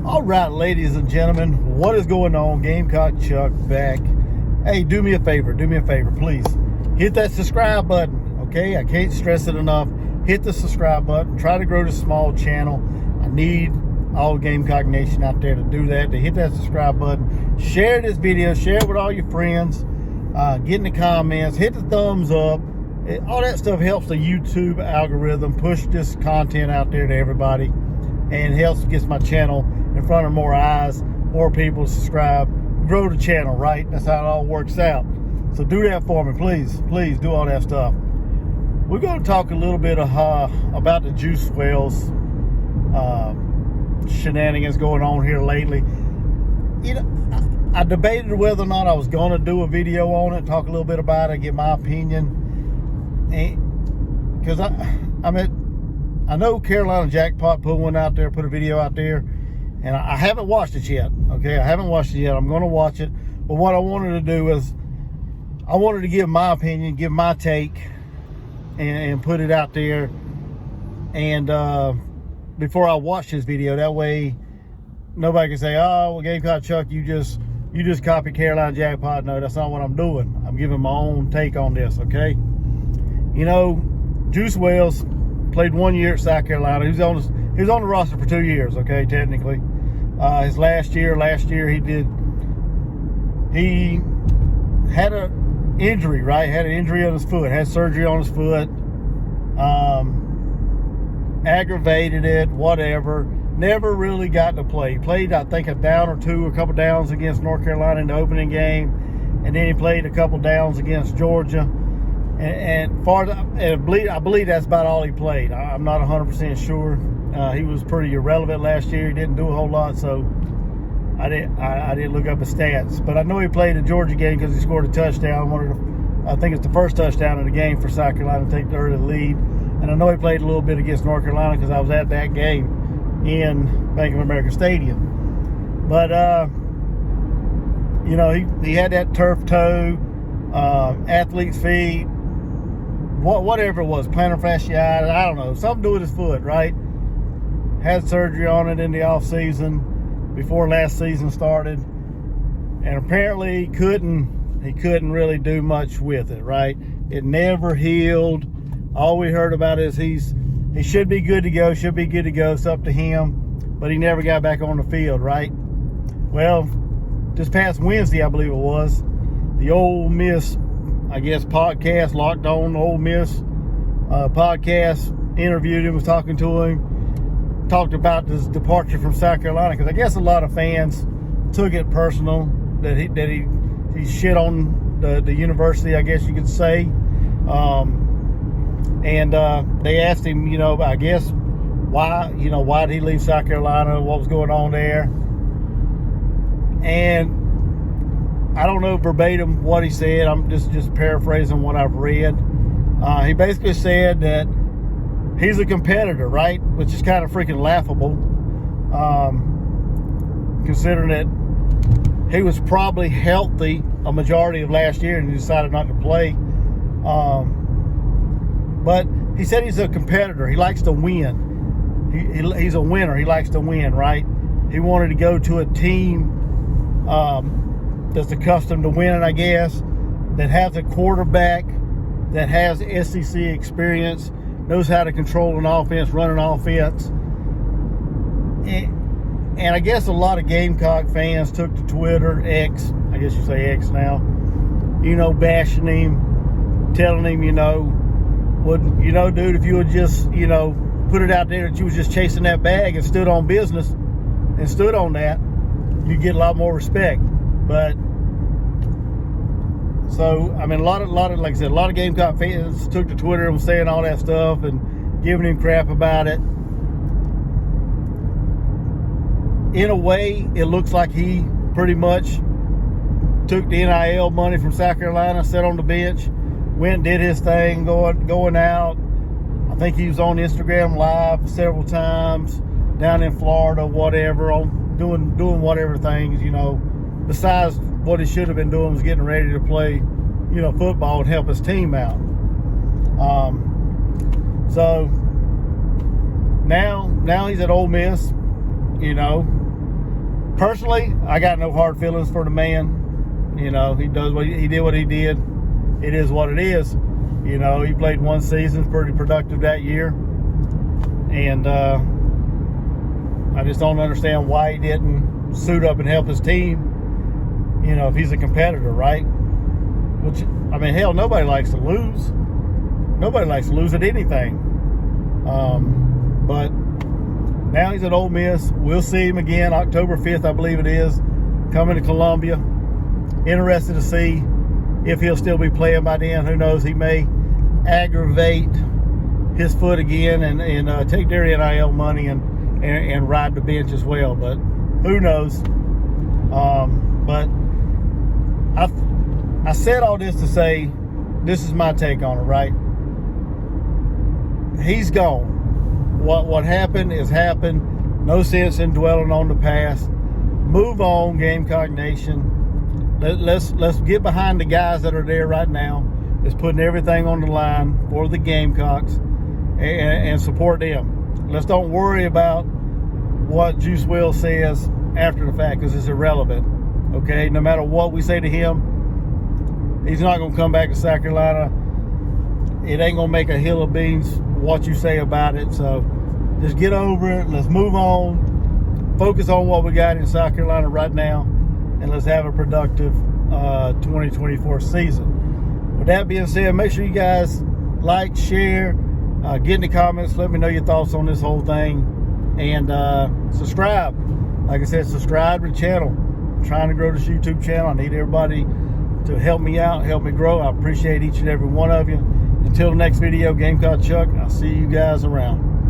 All right, ladies and gentlemen, what is going on? Gamecock Chuck back. Hey, do me a favor, please. Hit that subscribe button, okay? I can't stress it enough. Hit the subscribe button. Try to grow this small channel. I need all Gamecock Nation out there to do that, to hit that subscribe button. Share this video. Share it with all your friends. Get in the comments. Hit the thumbs up. All that stuff helps the YouTube algorithm push this content out there to everybody, and helps get my channel in front of more eyes, more people subscribe, grow the channel, right? That's how it all works out. So do that for me, please. Please do all that stuff. We're going to talk a little bit about the juice wells shenanigans going on here lately. You know, I debated whether or not I was going to do a video on it, talk a little bit about it, give my opinion, because I know Carolina Jackpot put one out there, put a video out there, and I haven't watched it yet, okay? I haven't watched it yet. I'm going to watch it. But what I wanted to do is I wanted to give my opinion, give my take, and put it out there. And before I watch this video, that way nobody can say, oh, well, Gamecock Chuck, you just copied Carolina Jackpot. No, that's not what I'm doing. I'm giving my own take on this, okay? You know, Juice Wells played 1 year at South Carolina. He was on the roster for 2 years, okay, technically. His last year he had an injury, right? Had an injury on his foot, had surgery on his foot, aggravated it, whatever. Never really got to play. He played, I think, a down or two, a couple downs against North Carolina in the opening game, and then he played a couple downs against Georgia. And I believe that's about all he played. I'm not 100% sure. He was pretty irrelevant last year. He didn't do a whole lot, so I didn't look up his stats. But I know he played the Georgia game because he scored a touchdown. I think it's the first touchdown of the game for South Carolina to take the early lead. And I know he played a little bit against North Carolina because I was at that game in Bank of America Stadium. But you know, he had that turf toe, athlete's feet, whatever it was, plantar fasciitis, I don't know, something to do with his foot, right? Had surgery on it in the off season before last season started, and apparently he couldn't really do much with it, right? It never healed. All we heard about is he should be good to go, it's up to him, but he never got back on the field, right? Well, this past Wednesday, I believe it was, the Ole Miss, I guess, podcast, Locked On Ole Miss podcast, interviewed him, was talking to him, talked about this departure from South Carolina, because I guess a lot of fans took it personal that he shit on the university, I guess you could say. And they asked him, you know, I guess, why did he leave South Carolina, what was going on there? And I don't know verbatim what he said. I'm just paraphrasing what I've read. He basically said that he's a competitor, right? Which is kind of freaking laughable, considering that he was probably healthy a majority of last year and he decided not to play. But he said he's a competitor. He likes to win. He's a winner. He likes to win, right? He wanted to go to a team that's accustomed to winning, I guess, that has a quarterback that has SEC experience, knows how to control an offense, run an offense. And I guess a lot of Gamecock fans took to Twitter, X, I guess you say X now, you know, bashing him, telling him, you know, dude, if you would just, you know, put it out there that you was just chasing that bag and stood on business and stood on that, you get a lot more respect. But so, I mean, a lot of, like I said, a lot of Gamecock fans took to Twitter and was saying all that stuff and giving him crap about it. In a way, it looks like he pretty much took the NIL money from South Carolina, sat on the bench, went and did his thing, going out. I think he was on Instagram Live several times down in Florida, whatever, doing whatever things, you know, besides what he should have been doing was getting ready to play, you know, football and help his team out. So now he's at Ole Miss, you know, Personally, I got no hard feelings for the man. You know, he did what he did. It is what it is. You know, he played one season, pretty productive that year, and I just don't understand why he didn't suit up and help his team. You know, if he's a competitor, right? Which, I mean, hell, nobody likes to lose. Nobody likes to lose at anything. But now he's at Ole Miss. We'll see him again October 5th, I believe it is, coming to Columbia. Interested to see if he'll still be playing by then. Who knows? He may aggravate his foot again and take their NIL money and ride the bench as well. But who knows? But I said all this to say, this is my take on it, right? He's gone. What happened is happened. No sense in dwelling on the past. Move on, Gamecock Nation. Let's get behind the guys that are there right now. That's putting everything on the line for the Gamecocks and support them. Let's don't worry about what Juice Will says after the fact, because it's irrelevant. Okay, no matter what we say to him, he's not going to come back to South Carolina. It ain't going to make a hill of beans what you say about it. So just get over it. Let's move on. Focus on what we got in South Carolina right now, and let's have a productive 2024 season. With that being said, make sure you guys like, share, get in the comments. Let me know your thoughts on this whole thing, and subscribe. Like I said, subscribe to the channel. I'm trying to grow this YouTube channel. I need everybody to help me out, help me grow. I appreciate each and every one of you. Until the next video, Gamecock Chuck, I'll see you guys around.